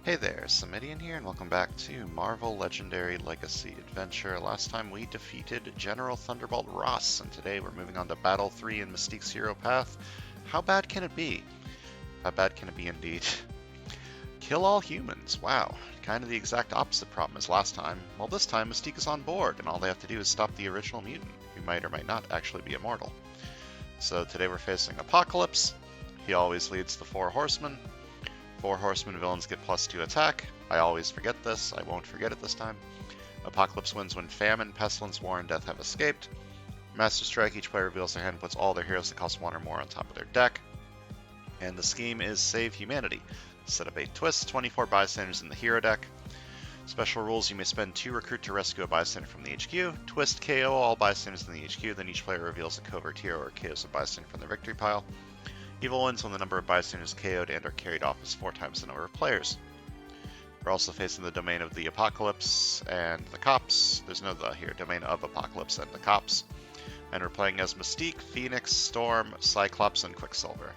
Hey there, Samitian here, and welcome back to Marvel Legendary Legacy Adventure. Last time we defeated General Thunderbolt Ross, and today we're moving on to Battle 3 in Mystique's Hero Path. How bad can it be? How bad can it be indeed? Kill all humans. Wow, kind of the exact opposite problem as last time. Well, this time Mystique is on board, and all they have to do is stop the original mutant, who might or might not actually be immortal. So today we're facing Apocalypse. He always leads the Four Horsemen. Four Horsemen villains get +2 attack. I always forget this. I won't forget it this time. Apocalypse wins when Famine, Pestilence, War, and Death have escaped. Master Strike, each player reveals their hand and puts all their heroes that cost 1 or more on top of their deck. And the scheme is Save Humanity. Set up 8 twists, 24 bystanders in the hero deck. Special rules, you may spend 2 recruit to rescue a bystander from the HQ. Twist, KO all bystanders in the HQ, then each player reveals a covert hero or KOs a bystander from the victory pile. Evil wins when the number of bystanders KO'd and or carried off is 4 times the number of players. We're also facing the domain of the Apocalypse and the Cops. There's no the here, domain of Apocalypse and the Cops. And we're playing as Mystique, Phoenix, Storm, Cyclops, and Quicksilver.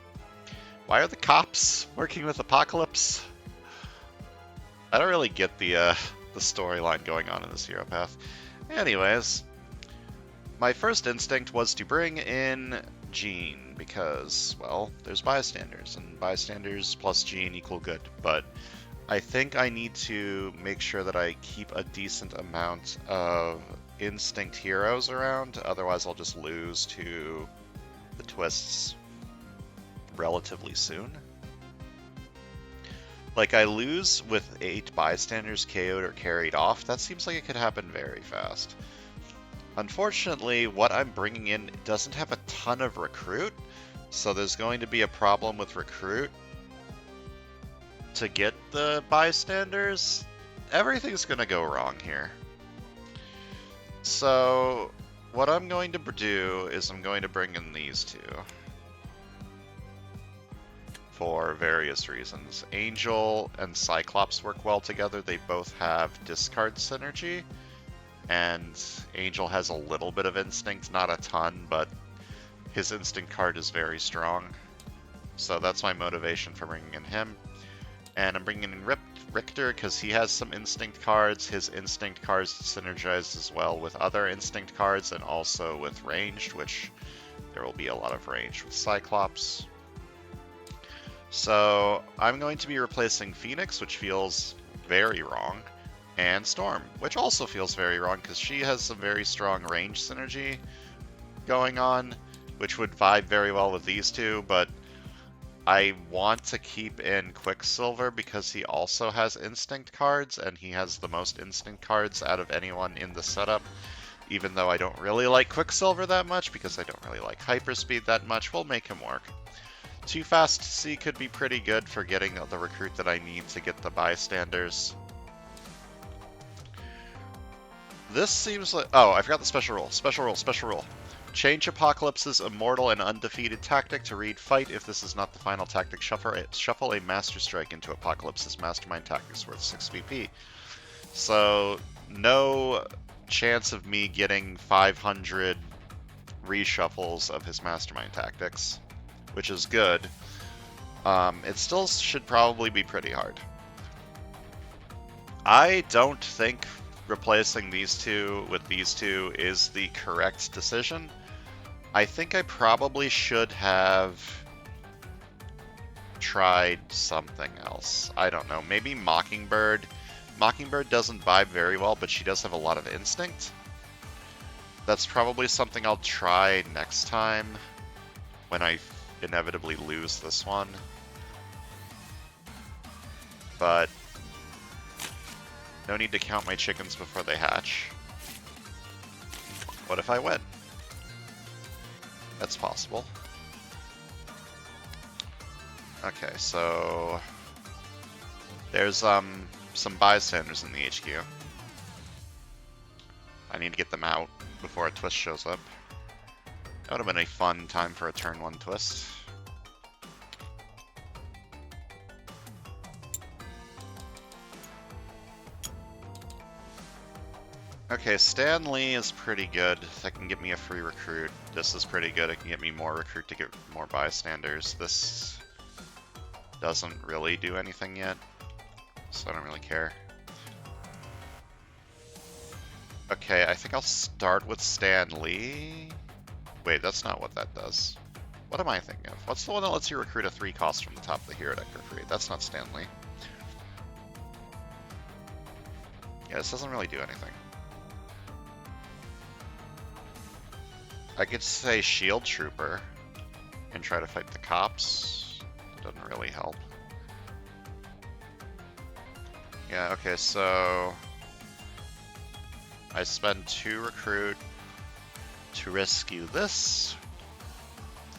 Why are the Cops working with Apocalypse? I don't really get the storyline going on in this hero path. Anyways, my first instinct was to bring in Jean, because, well, there's bystanders, and bystanders plus Jean equal good, but I think I need to make sure that I keep a decent amount of instinct heroes around, otherwise I'll just lose to the twists relatively soon. Like, I lose with 8 bystanders KO'd or carried off, that seems like it could happen very fast. Unfortunately, what I'm bringing in doesn't have a ton of recruit, so there's going to be a problem with recruit to get the bystanders. Everything's going to go wrong here. So what I'm going to do is I'm going to bring in these two for various reasons. Angel and Cyclops work well together. They both have discard synergy. And Angel has a little bit of instinct, not a ton, but his instinct card is very strong. So that's my motivation for bringing in him. And I'm bringing in Richter because he has some instinct cards. His instinct cards synergize as well with other instinct cards and also with ranged, which there will be a lot of range with Cyclops. So I'm going to be replacing Phoenix, which feels very wrong, and Storm, which also feels very wrong because she has some very strong range synergy going on, which would vibe very well with these two, but I want to keep in Quicksilver because he also has instinct cards, and he has the most instinct cards out of anyone in the setup, even though I don't really like Quicksilver that much because I don't really like Hyperspeed that much. We'll make him work. Too Fast C could be pretty good for getting the recruit that I need to get the bystanders. This seems like... Oh, I forgot the special rule. Special rule, special rule. Change Apocalypse's immortal and undefeated tactic to read Fight. If this is not the final tactic, shuffle a Master Strike into Apocalypse's Mastermind Tactics worth 6 VP. So, no chance of me getting 500 reshuffles of his Mastermind Tactics, which is good. It still should probably be pretty hard. I don't think replacing these two with these two is the correct decision. I think I probably should have tried something else. I don't know, maybe Mockingbird. Mockingbird doesn't vibe very well, but she does have a lot of instinct. That's probably something I'll try next time when I inevitably lose this one. But no need to count my chickens before they hatch. What if I win? That's possible. Okay, so there's some bystanders in the HQ. I need to get them out before a twist shows up. That would have been a fun time for a turn 1 twist. Okay, Stan Lee is pretty good. That can get me a free recruit. This is pretty good. It can get me more recruit to get more bystanders. This doesn't really do anything yet. so I don't really care. Okay, I think I'll start with Stanley. Wait, that's not what that does. What am I thinking of? What's the one that lets you recruit a 3 cost from the top of the hero deck for free? That's not Stanley. Yeah, this doesn't really do anything. I could say Shield Trooper and try to fight the cops. It doesn't really help. Yeah, okay, so I spend 2 recruit to rescue this.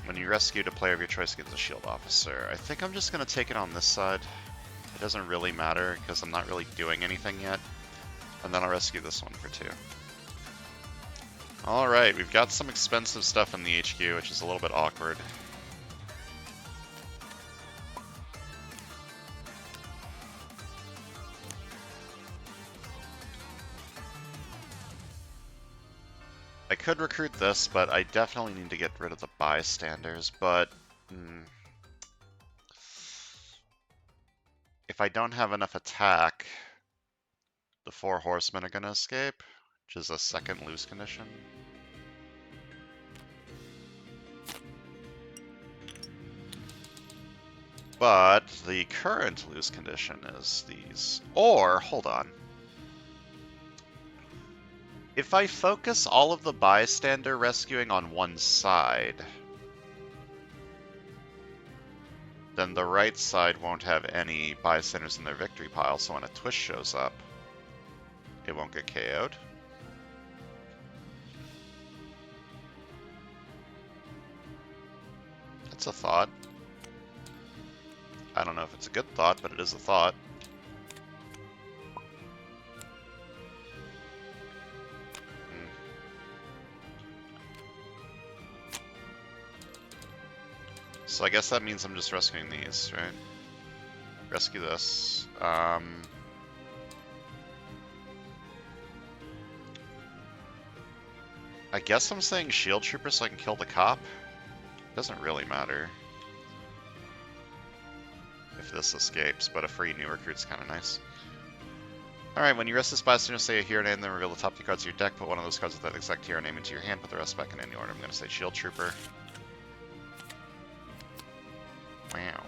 When you rescue, a player of your choice gets a shield officer. I think I'm just going to take it on this side. It doesn't really matter because I'm not really doing anything yet. And then I'll rescue this one for 2. Alright, we've got some expensive stuff in the HQ, which is a little bit awkward. I could recruit this, but I definitely need to get rid of the bystanders, but if I don't have enough attack, the 4 horsemen are going to escape, which is a second lose condition. But the current lose condition is these. Or, hold on. If I focus all of the bystander rescuing on one side, then the right side won't have any bystanders in their victory pile, so when a twist shows up, it won't get KO'd. That's a thought. I don't know if it's a good thought, but it is a thought. So I guess that means I'm just rescuing these, right? Rescue this. I guess I'm saying Shield Trooper so I can kill the cop. Doesn't really matter if this escapes, but a free new recruit's kind of nice. Alright, when you rest this bystander, say a hero name, then reveal the top 2 cards of your deck, put one of those cards with that exact hero name into your hand, put the rest back in any order. I'm going to say Shield Trooper. Wow.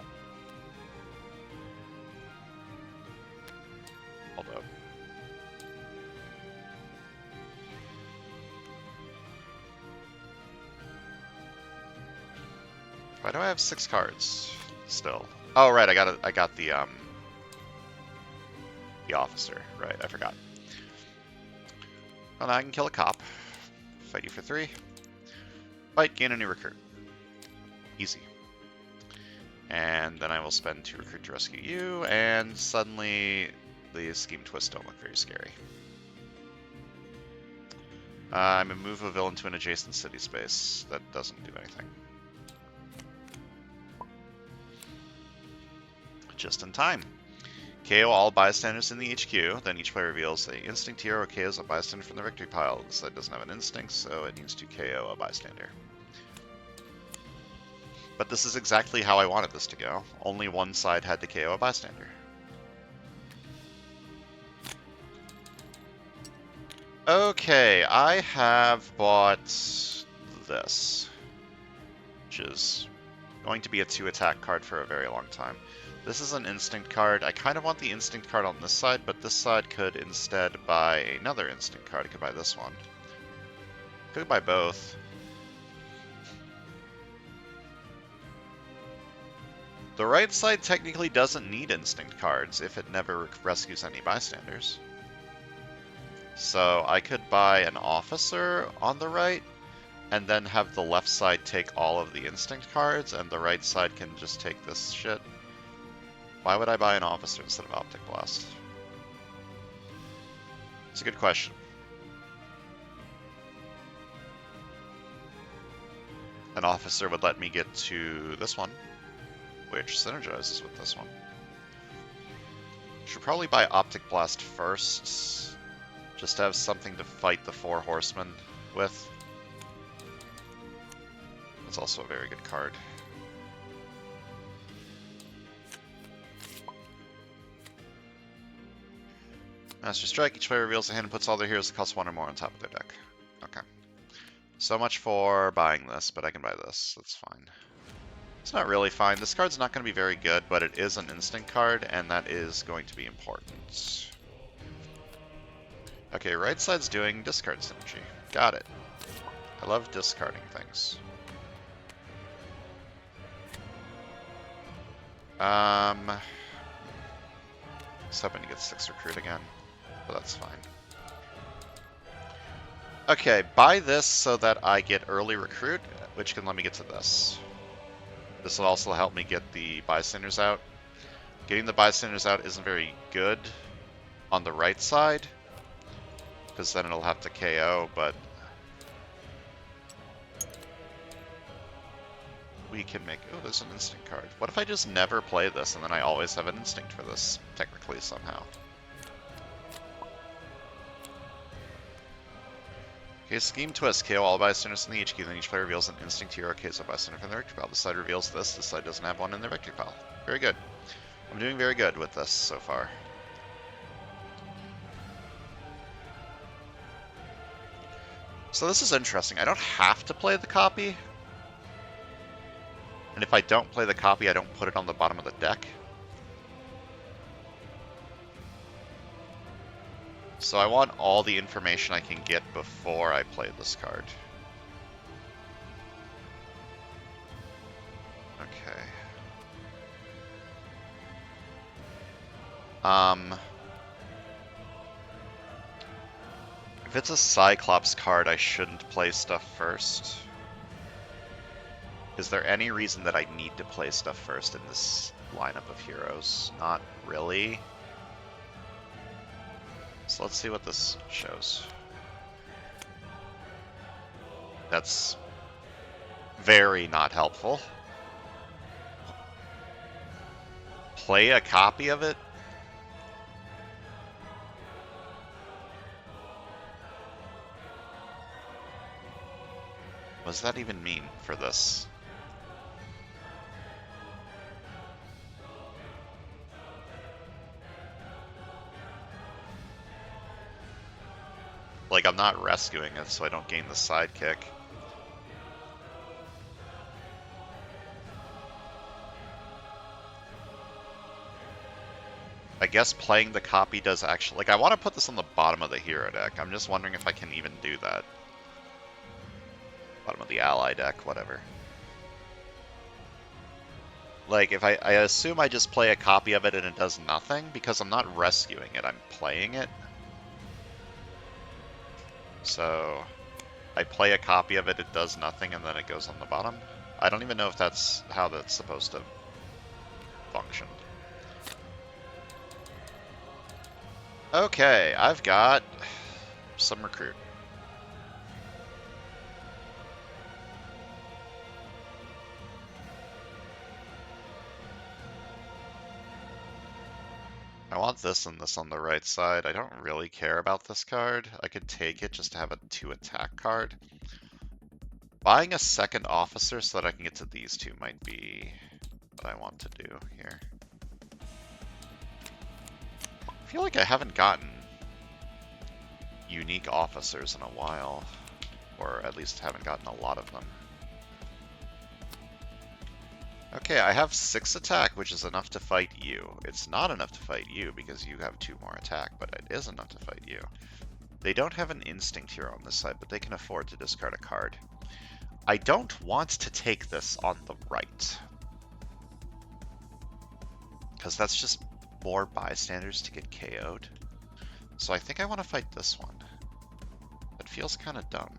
Hold up. Why do I have 6 cards still? Oh right, I got the officer. Right, I forgot. Well, now I can kill a cop. Fight you for 3. Fight, gain a new recruit. Easy. And then I will spend 2 recruit to rescue you, and suddenly the scheme twists don't look very scary. I'm going to move a villain to an adjacent city space. That doesn't do anything. Just in time. KO all bystanders in the HQ, then each player reveals a instinct hero or KOs a bystander from the victory pile. This side doesn't have an instinct, so it needs to KO a bystander. But this is exactly how I wanted this to go. Only one side had to KO a bystander. Okay, I have bought this, which is going to be a 2 attack card for a very long time. This is an instinct card. I kind of want the instinct card on this side, but this side could instead buy another instinct card. I could buy this one. Could buy both. The right side technically doesn't need instinct cards if it never rescues any bystanders. So I could buy an officer on the right, and then have the left side take all of the instinct cards, and the right side can just take this shit. Why would I buy an officer instead of Optic Blast? It's a good question. An officer would let me get to this one, which synergizes with this one. Should probably buy Optic Blast first, just to have something to fight the 4 horsemen with. It's also a very good card. Master Strike. Each player reveals a hand and puts all their heroes that cost 1 or more on top of their deck. Okay. So much for buying this, but I can buy this. That's fine. It's not really fine. This card's not going to be very good, but it is an instant card, and that is going to be important. Okay, right side's doing discard synergy. Got it. I love discarding things. Just hoping to get 6 recruit again, but that's fine. Okay, buy this so that I get early recruit, which can let me get to this. This will also help me get the bystanders out. Getting the bystanders out isn't very good on the right side, because then it'll have to KO, but we can make... Oh, there's an instinct card. What if I just never play this, and then I always have an instinct for this, technically, somehow? Okay, Scheme Twist. KO all bystanders in the HQ, then each player reveals an instinct hero KOs a bystander from their victory pile. This side reveals this side doesn't have one in their victory pile. Very good. I'm doing very good with this so far. So this is interesting. I don't have to play the copy. And if I don't play the copy, I don't put it on the bottom of the deck. So I want all the information I can get before I play this card. Okay. If it's a Cyclops card, I shouldn't play stuff first. Is there any reason that I need to play stuff first in this lineup of heroes? Not really. So let's see what this shows. That's very not helpful. Play a copy of it? What does that even mean for this? Like, I'm not rescuing it, so I don't gain the sidekick. I guess playing the copy does actually... Like, I want to put this on the bottom of the hero deck. I'm just wondering if I can even do that. Bottom of the ally deck, whatever. Like, if I assume I just play a copy of it and it does nothing, because I'm not rescuing it, I'm playing it. So, I play a copy of it, it does nothing, and then it goes on the bottom. I don't even know if that's how that's supposed to function. Okay, I've got some recruit. I want this and this on the right side. I don't really care about this card. I could take it just to have a 2 attack card. Buying a second officer so that I can get to these two might be what I want to do here. I feel like I haven't gotten unique officers in a while, or at least haven't gotten a lot of them. Okay, I have 6 attack, which is enough to fight you. It's not enough to fight you because you have 2 more attack, but it is enough to fight you. They don't have an instinct hero on this side, but they can afford to discard a card. I don't want to take this on the right, because that's just more bystanders to get KO'd. So I think I want to fight this one. It feels kind of dumb.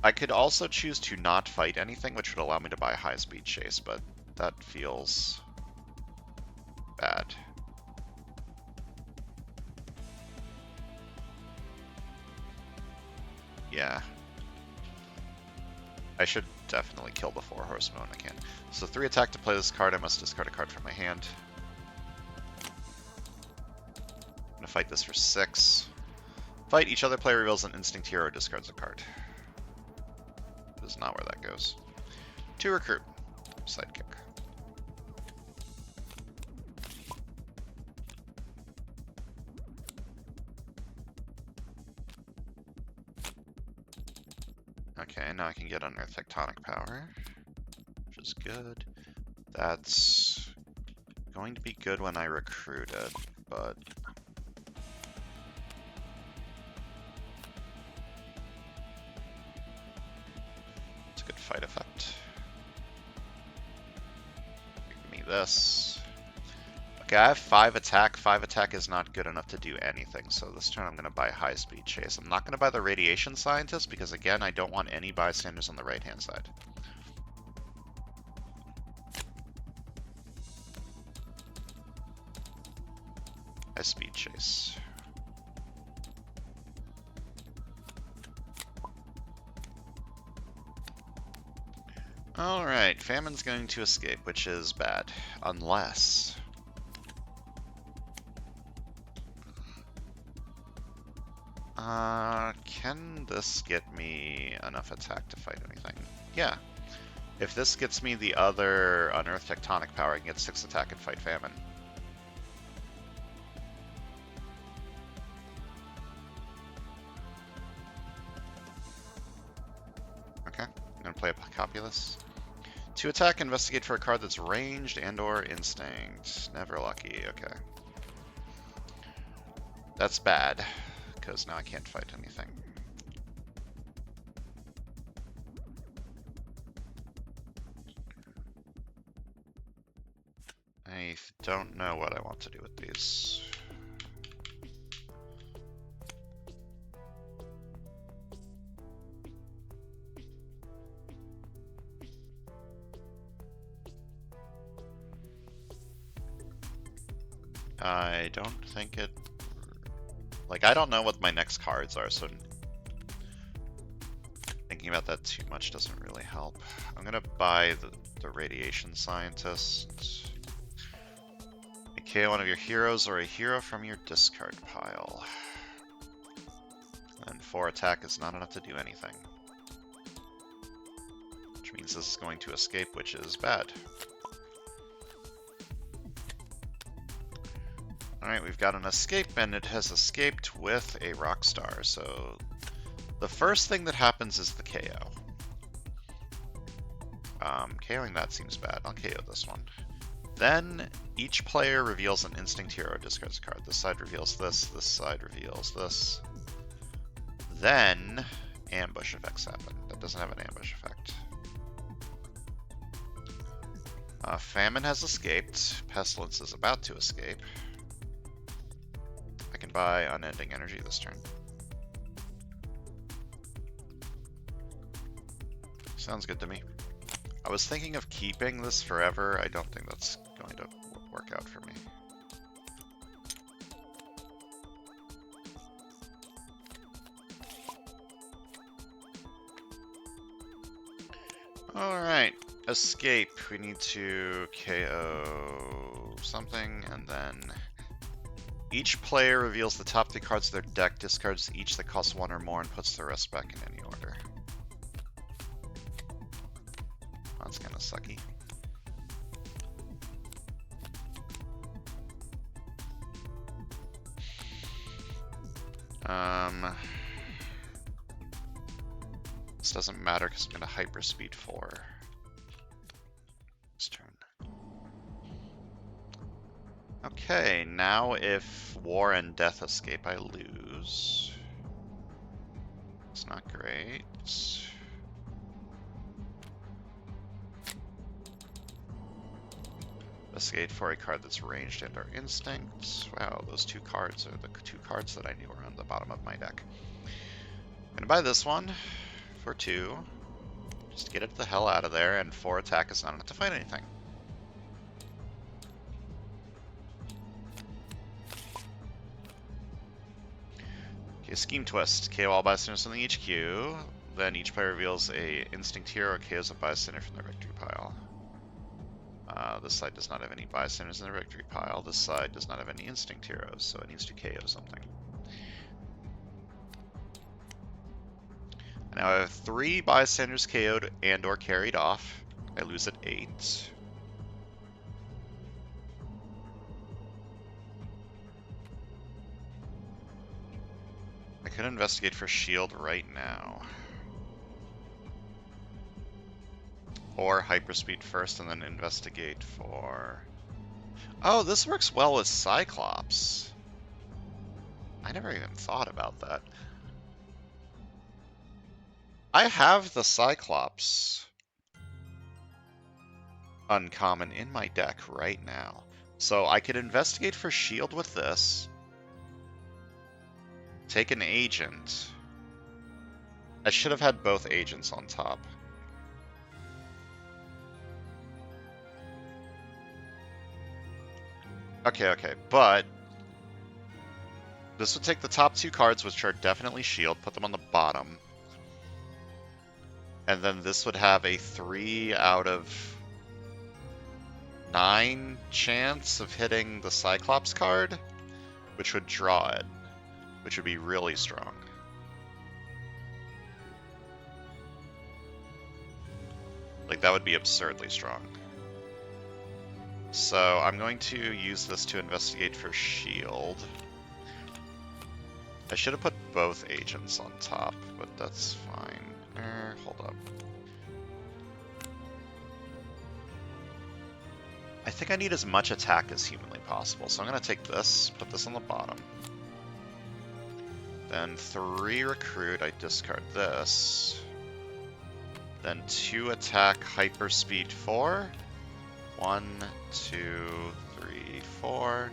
I could also choose to not fight anything, which would allow me to buy high speed chase, but that feels bad. Yeah. I should definitely kill the 4 horsemen when I can. So 3 attack to play this card, I must discard a card from my hand. I'm gonna fight this for 6. Fight, each other player reveals an instinct hero or discards a card. Is not where that goes. 2 recruit. Sidekick. Okay, now I can get Unearthed Tectonic Power, which is good. That's going to be good when I recruit it, but it's a good fight effect. Give me this. Okay, I have 5 attack. 5 attack is not good enough to do anything, so this turn I'm going to buy High Speed Chase. I'm not going to buy the Radiation Scientist because, again, I don't want any bystanders on the right-hand side. High Speed Chase. Alright, Famine's going to escape, which is bad. Unless... can this get me enough attack to fight anything? Yeah. If this gets me the other Unearthed Tectonic Power, I can get 6 attack and fight Famine. Okay, I'm gonna play a copy of this. 2 attack, investigate for a card that's ranged and/or instinct. Never lucky, okay. That's bad, because now I can't fight anything. I don't know what I want to do with these. I don't think it... Like, I don't know what my next cards are, so thinking about that too much doesn't really help. I'm gonna buy the Radiation Scientist. KO one of your heroes or a hero from your discard pile. And 4 attack is not enough to do anything. Which means this is going to escape, which is bad. Alright, we've got an escape, and it has escaped with a rock star, so the first thing that happens is the KO. KOing that seems bad. I'll KO this one. Then each player reveals an instinct hero or discards a card. This side reveals this side reveals this. Then ambush effects happen. That doesn't have an ambush effect. Famine has escaped. Pestilence is about to escape. I can buy Unending Energy this turn. Sounds good to me. I was thinking of keeping this forever. I don't think that's going to work out for me. Alright, escape. We need to KO something, and then each player reveals the top 3 cards of their deck, discards each that costs 1 or more, and puts the rest back in any order. That's kind of sucky. This doesn't matter because I'm going to hyperspeed 4 this turn. Okay, now if War and Death escape, I lose. It's not great. Investigate for a card that's ranged and/or instinct. Wow, those 2 cards are the 2 cards that I knew were on the bottom of my deck. I'm gonna buy this one for 2. Just to get it the hell out of there, and 4 attack is not enough to fight anything. Okay, Scheme Twist. KO all bystanders from the HQ. Then each player reveals a instinct hero or KOs a bystander from their victory pile. This side does not have any bystanders in the victory pile. This side does not have any instinct heroes, so it needs to KO something. Now I have 3 bystanders KO'd and or carried off. I lose at 8. I could investigate for shield right now. 4 hyperspeed first and then investigate for... Oh, this works well with Cyclops. I never even thought about that. I have the Cyclops uncommon in my deck right now. So I could investigate for shield with this. Take an agent. I should have had both agents on top. Okay, but this would take the top 2 cards, which are definitely shield, put them on the bottom. And then this would have a 3 out of 9 chance of hitting the Cyclops card, which would draw it, which would be really strong. Like, that would be absurdly strong. So I'm going to use this to investigate for shield. I should have put both agents on top, but that's fine. Hold up. I think I need as much attack as humanly possible, so I'm going to take this, put this on the bottom. Then 3 recruit, I discard this. Then 2 attack, hyperspeed 4. 1, 2, 3, 4.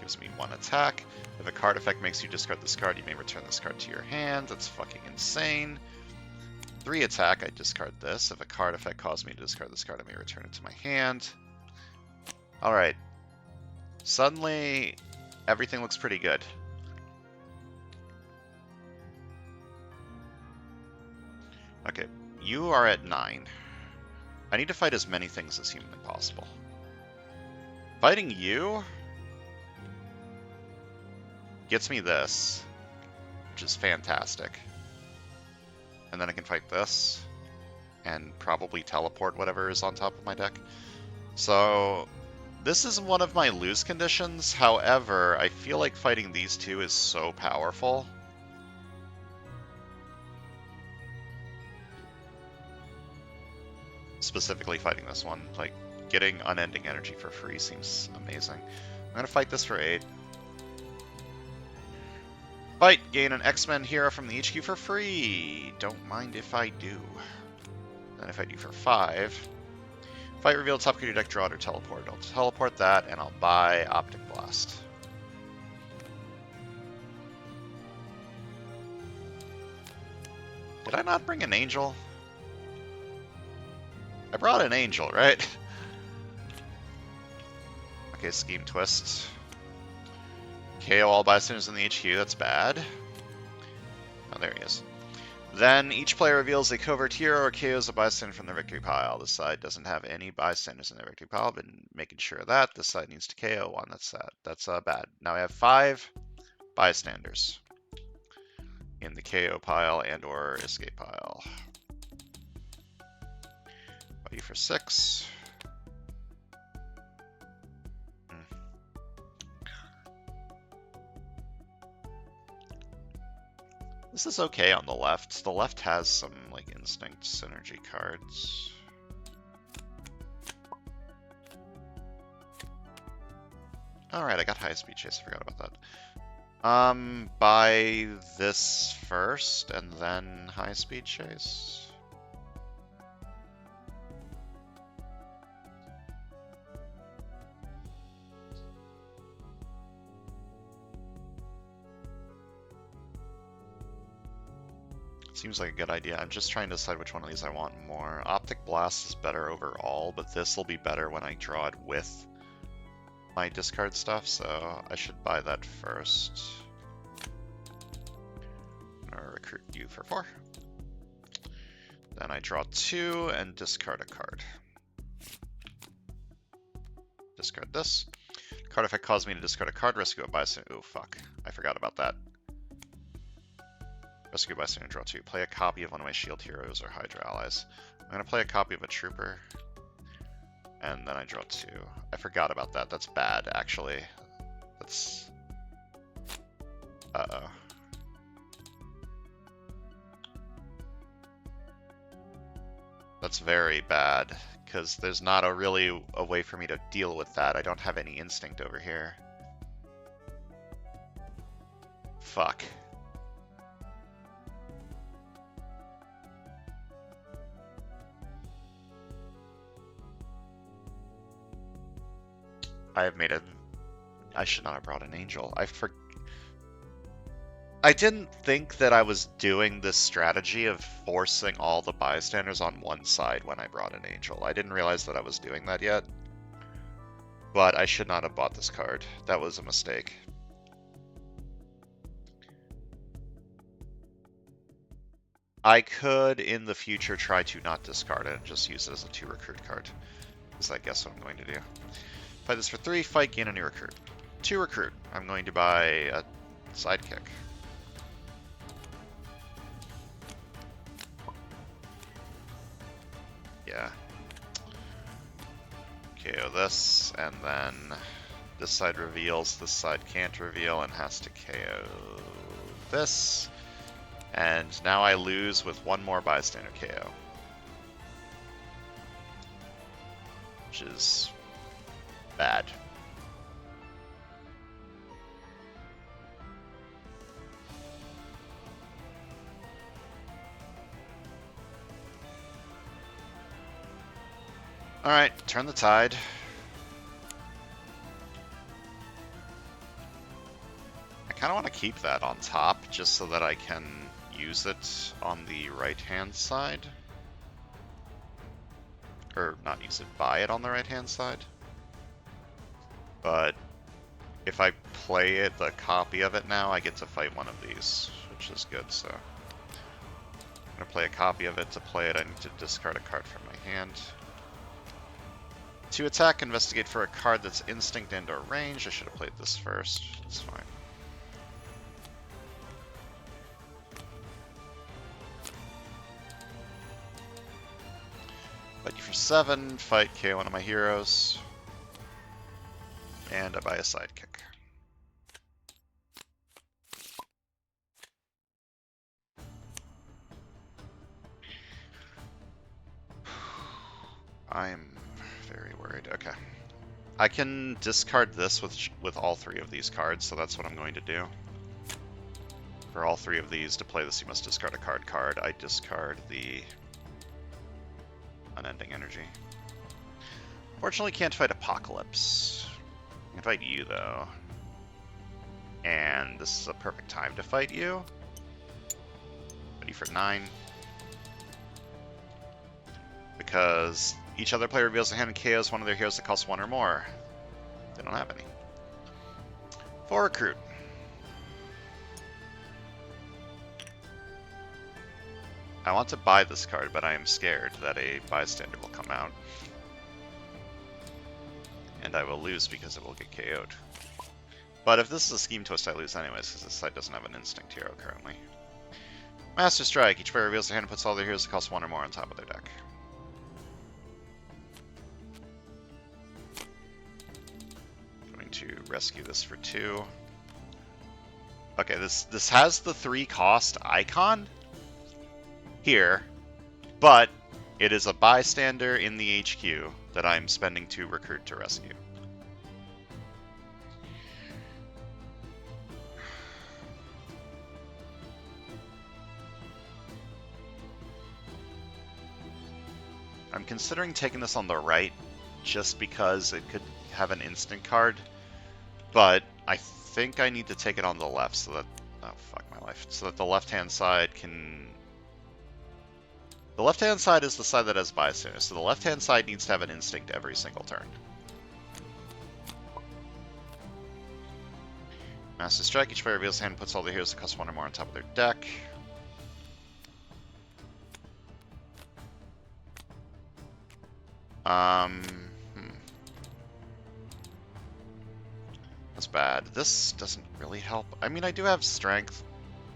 Gives me 1 attack. If a card effect makes you discard this card, you may return this card to your hand. That's fucking insane. 3 attack, I discard this. If a card effect caused me to discard this card, I may return it to my hand. Alright. Suddenly, everything looks pretty good. Okay, you are at 9. I need to fight as many things as humanly possible. Fighting you gets me this, which is fantastic. And then I can fight this, and probably teleport whatever is on top of my deck. So, this is one of my lose conditions. However, I feel like fighting these two is so powerful. Specifically fighting this one, like, getting unending energy for free seems amazing. I'm gonna fight this for 8. Fight! Gain an X-Men hero from the HQ for free! Don't mind if I do. Then if I do for 5... Fight, reveal top card of your deck, draw it, or teleport. I'll teleport that, and I'll buy Optic Blast. Did I not bring an Angel? I brought an Angel, right? Okay, Scheme Twist. KO all bystanders in the HQ, that's bad. Oh, there he is. Then, each player reveals a covert hero or KOs a bystander from their victory pile. This side doesn't have any bystanders in their victory pile. I've been making sure of that. This side needs to KO one. That's sad. That's bad. Now I have 5 bystanders in the KO pile and or escape pile. Body for 6. This is okay on the left. The left has some, like, instinct synergy cards. Alright, I got high speed chase. I forgot about that. Buy this first, and then high speed chase. Seems like a good idea. I'm just trying to decide which one of these I want more. Optic Blast is better overall, but this will be better when I draw it with my discard stuff, so I should buy that first. I'm gonna recruit you for 4. Then I draw 2 and discard a card. Discard this. Card effect caused me to discard a card, rescue a bystander. Oh fuck, I forgot about that. Rescue bystander, draw 2. Play a copy of one of my shield heroes or Hydra allies. I'm going to play a copy of a trooper. And then I draw 2. I forgot about that. That's bad, actually. That's... Uh-oh. that's very bad, because there's not really a way for me to deal with that. I don't have any instinct over here. Fuck. I have made a... I should not have brought an angel. I didn't think that I was doing this strategy of forcing all the bystanders on one side when I brought an angel. I didn't realize that I was doing that yet. But I should not have bought this card. That was a mistake. I could, in the future, try to not discard it and just use it as a 2 recruit card. Is I guess what I'm going to do. Fight this for 3, fight, gain a new recruit. 2 recruit. I'm going to buy a sidekick. Yeah. KO this, and then this side reveals, this side can't reveal, and has to KO this. And now I lose with 1 more bystander KO. Which is bad. Alright, turn the tide. I kind of want to keep that on top, just so that I can use it on the right-hand side. Or not use it, buy it on the right-hand side. But if I play it, the copy of it now, I get to fight one of these, which is good, so. I'm going to play a copy of it. To play it, I need to discard a card from my hand. To attack, investigate for a card that's instinct and or range. I should have played this first. It's fine. Fight you for 7, fight KO one of my heroes. And I buy a sidekick. I'm very worried. Okay. I can discard this with all 3 of these cards, so that's what I'm going to do. For all 3 of these, to play this, you must discard a card. I discard the Unending Energy. Fortunately, can't fight Apocalypse. I can fight you, though. And this is a perfect time to fight you. Ready for 9. Because each other player reveals a hand and KOs one of their heroes that costs 1 or more. They don't have any. 4 recruit. I want to buy this card, but I am scared that a bystander will come out. And I will lose because it will get KO'd. But if this is a Scheme Twist, I lose anyways, because this side doesn't have an Instinct hero currently. Master Strike. Each player reveals a hand and puts all their heroes that cost 1 or more on top of their deck. Going to rescue this for 2. Okay, this has the 3 cost icon here, but it is a bystander in the HQ that I'm spending 2 recruit to rescue. I'm considering taking this on the right, just because it could have an instant card, but I think I need to take it on the left so that... oh, fuck my life. So that the left-hand side can... the left-hand side is the side that has bystanders, so the left-hand side needs to have an instinct every single turn. Master Strike. Each player reveals a hand and puts all their heroes that cost 1 or more on top of their deck. That's bad. This doesn't really help. I mean, I do have strength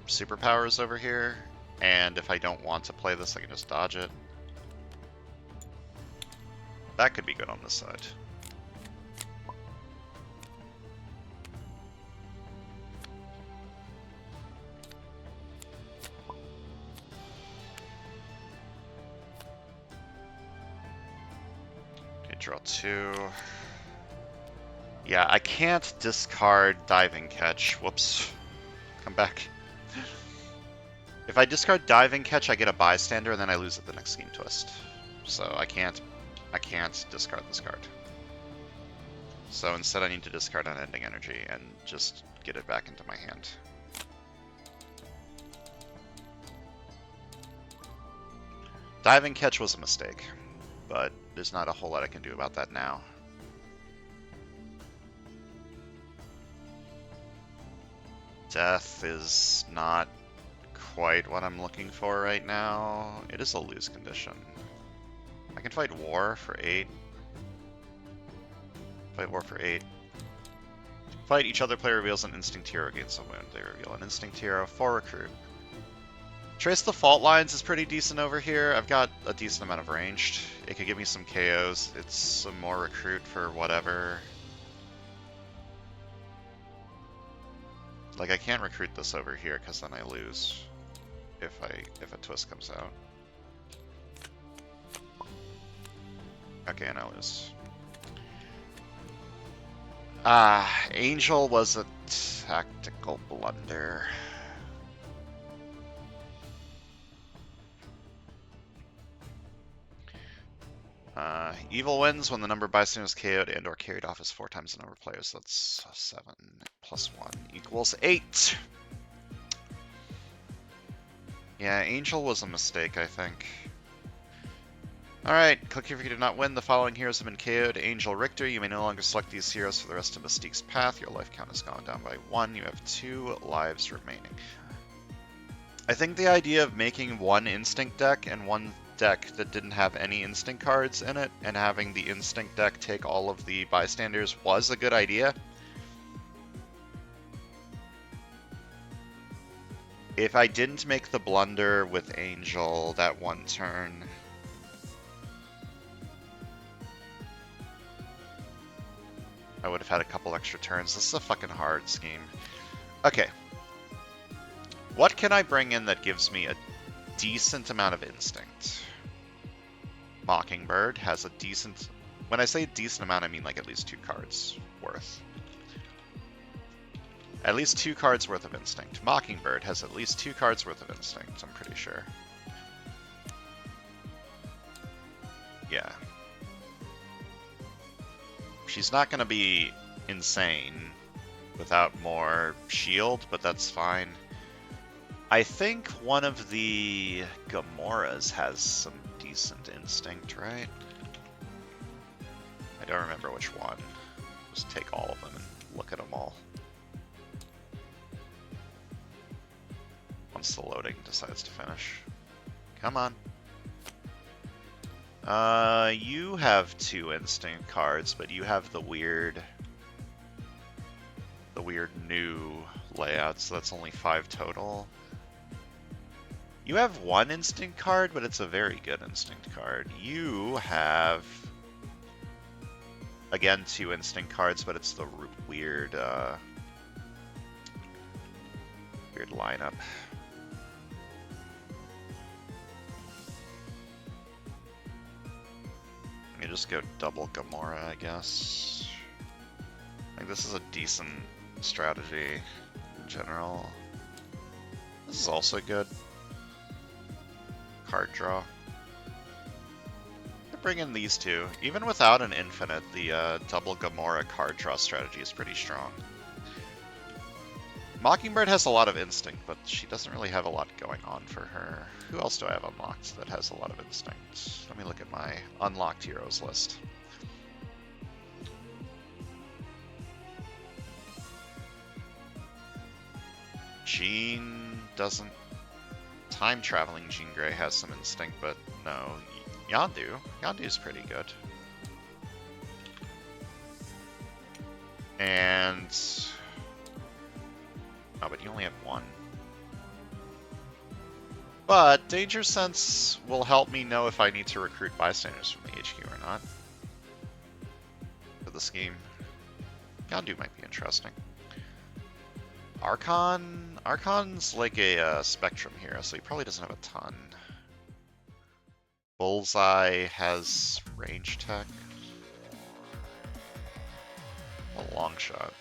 superpowers over here, and if I don't want to play this, I can just dodge it. That could be good on this side. Draw 2. Yeah, I can't discard Diving Catch. Whoops. Come back. If I discard Diving Catch, I get a Bystander, and then I lose at the next Scheme Twist. So I can't discard this card. So instead I need to discard Unending Energy and just get it back into my hand. Diving Catch was a mistake, but there's not a whole lot I can do about that now. Death is not quite what I'm looking for right now. It is a lose condition. I can fight War for 8. Fight War for 8. Fight each other player reveals an Instinct Hero gains a wound. They reveal an Instinct Hero for Recruit. Trace the Fault Lines is pretty decent over here. I've got a decent amount of ranged. It could give me some KOs. It's some more Recruit for whatever. Like, I can't recruit this over here because then I lose if a twist comes out. Okay, and I lose. Angel was a tactical blunder. Evil wins when the number of bystanders KO'd and or carried off is 4 times the number of players. That's 7 plus 1 equals 8. Yeah, Angel was a mistake, I think. Alright, click here if you did not win. The following heroes have been KO'd. Angel, Richter. You may no longer select these heroes for the rest of Mystique's path. Your life count has gone down by 1. You have 2 lives remaining. I think the idea of making one Instinct deck and one deck that didn't have any Instinct cards in it, and having the Instinct deck take all of the bystanders was a good idea. If I didn't make the blunder with Angel that one turn, I would have had a couple extra turns. This is a fucking hard scheme. Okay. What can I bring in that gives me a decent amount of Instinct? Mockingbird has a decent... When I say decent amount, I mean like at least 2 cards worth. At least 2 cards worth of Instinct. Mockingbird has at least 2 cards worth of Instinct, I'm pretty sure. Yeah. She's not going to be insane without more shield, but that's fine. I think one of the Gamoras has some decent Instinct, right? I don't remember which one. Just take all of them and look at them all. Once the loading decides to finish. Come on. You have 2 Instinct cards, but you have the weird new layout, so that's only 5 total. You have 1 Instinct card, but it's a very good Instinct card. You have, again, 2 Instinct cards, but it's the weird lineup. Let me just go double Gamora, I guess. I think this is a decent strategy in general. This is also good. Card draw. Bring in these 2. Even without an infinite, the double Gamora card draw strategy is pretty strong. Mockingbird has a lot of Instinct, but she doesn't really have a lot going on for her. Who else do I have unlocked that has a lot of Instinct? Let me look at my unlocked heroes list. Jean doesn't... Time-traveling Jean Grey has some Instinct, but no. Yondu. Yondu's pretty good. And... Oh, but you only have 1. But Danger Sense will help me know if I need to recruit bystanders from the HQ or not. For the scheme. Yondu might be interesting. Archon? Archon's like a Spectrum hero, so he probably doesn't have a ton. Bullseye has range tech. long shot.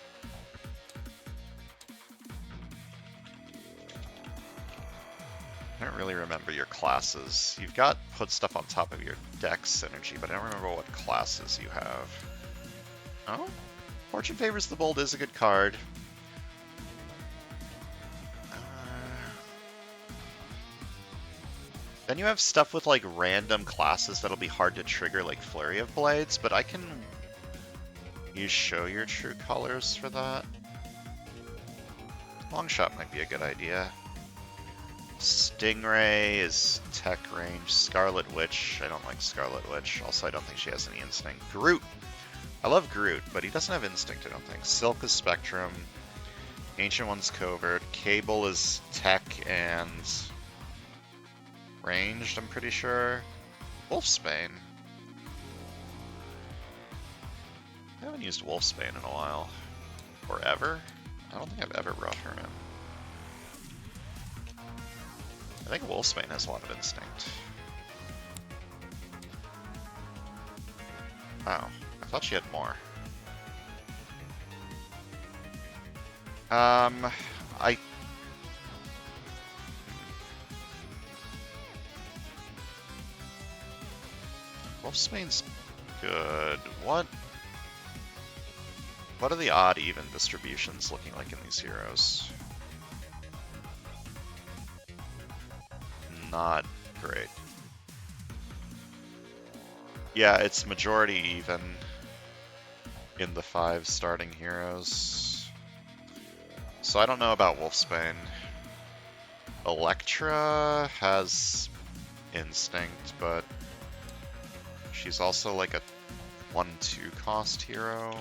I don't really remember your classes. You've got put stuff on top of your deck synergy, but I don't remember what classes you have. Oh? Fortune Favors the Bold is a good card. Then you have stuff with like random classes that'll be hard to trigger, like Flurry of Blades, but I can use Show Your True Colors for that. Long shot might be a good idea. Stingray is tech range. Scarlet Witch. I don't like Scarlet Witch. Also, I don't think she has any instinct. Groot. I love Groot, but he doesn't have instinct, I don't think. Silk is Spectrum. Ancient One's Covert. Cable is tech and ranged, I'm pretty sure. Wolfsbane. I haven't used Wolfsbane in a while. Or ever? I don't think I've ever brought her in. I think Wolfsbane has a lot of instinct. Oh, I thought she had more. Wolfsbane's good. What are the odd even distributions looking like in these heroes? Not great. Yeah, it's majority even in the 5 starting heroes. So I don't know about Wolfsbane. Electra has instinct, but she's also like a 1/2 cost hero.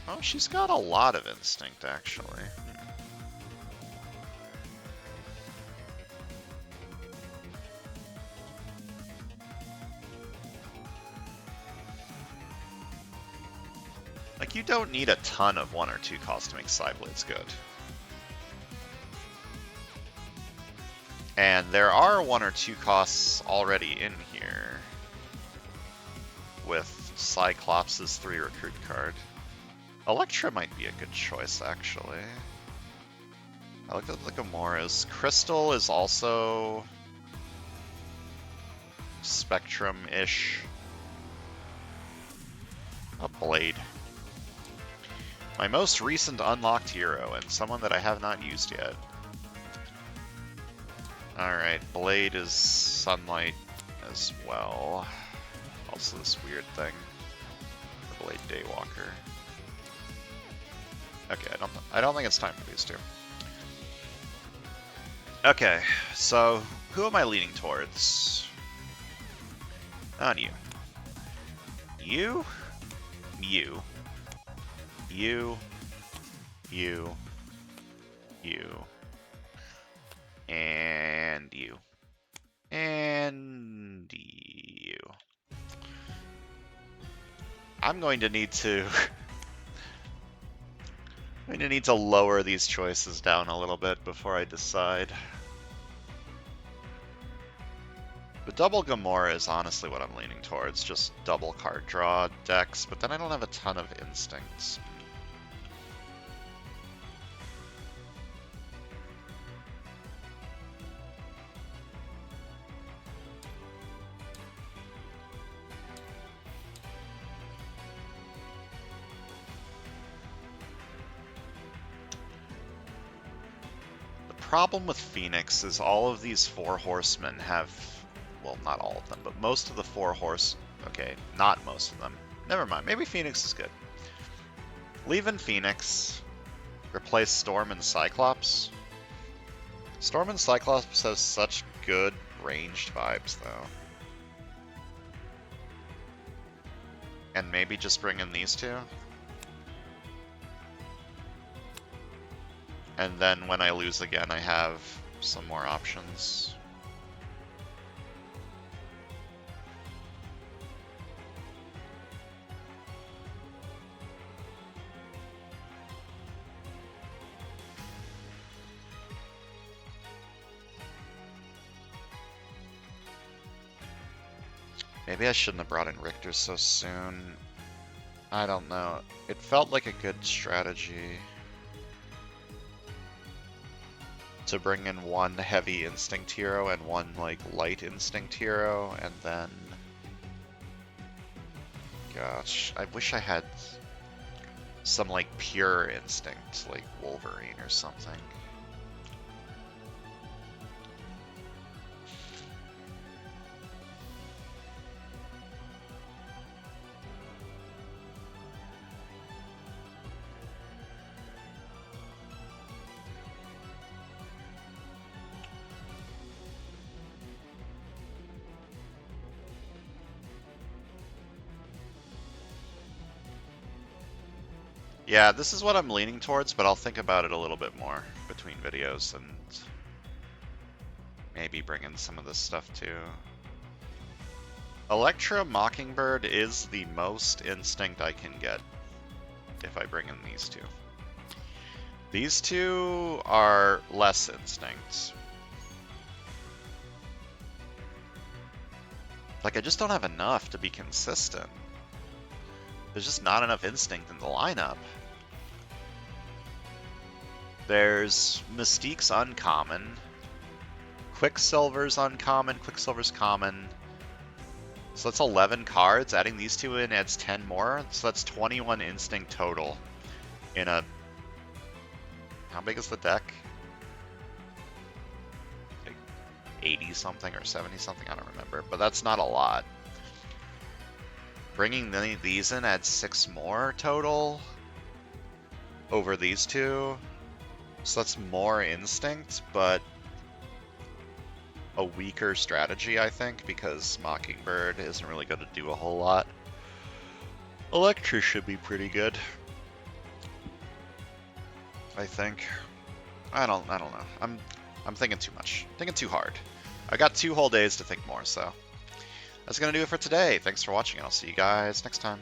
Oh, she's got a lot of instinct, actually. Like, you don't need a ton of 1 or 2 cost to make Psyblades good. And there are 1 or 2 costs already in here. With Cyclops' 3 recruit card. Electra might be a good choice, actually. I looked at the Gamoras. Crystal is also Spectrum-ish. A Blade. My most recent unlocked hero, and someone that I have not used yet. Alright, Blade is Sunlight as well. Also this weird thing. The Blade Daywalker. Okay, I don't think it's time for these two. Okay, so who am I leaning towards? Not you. You. You. You. You. You. And you. And you. I'm going to need to... I'm going to need to lower these choices down a little bit before I decide. The double Gamora is honestly what I'm leaning towards, just double card draw decks, but then I don't have a ton of instincts. The problem with Phoenix is all of these 4 horsemen have, well, not all of them, but most of the 4 okay, not most of them. Never mind, maybe Phoenix is good. Leave in Phoenix, replace Storm and Cyclops. Storm and Cyclops has such good ranged vibes, though. And maybe just bring in these two. And then when I lose again, I have some more options. Maybe I shouldn't have brought in Richter so soon. I don't know. It felt like a good strategy to bring in one heavy instinct hero and one like light instinct hero, and then gosh, I wish I had some like pure instinct like Wolverine or something. Yeah, this is what I'm leaning towards, but I'll think about it a little bit more between videos and maybe bring in some of this stuff too. Electra Mockingbird is the most instinct I can get if I bring in these two. These two are less instinct. Like, I just don't have enough to be consistent. There's just not enough instinct in the lineup. There's Mystique's uncommon. Quicksilver's uncommon. Quicksilver's common. So that's 11 cards. Adding these two in adds 10 more. So that's 21 instinct total in a... How big is the deck? Like 80 something or 70 something? I don't remember. But that's not a lot. Bringing these in adds 6 more total over these two. So that's more instinct, but a weaker strategy, I think, because Mockingbird isn't really going to do a whole lot. Electra should be pretty good, I think. I don't know. I'm thinking too much. Thinking too hard. I got 2 whole days to think more, so that's going to do it for today. Thanks for watching, and I'll see you guys next time.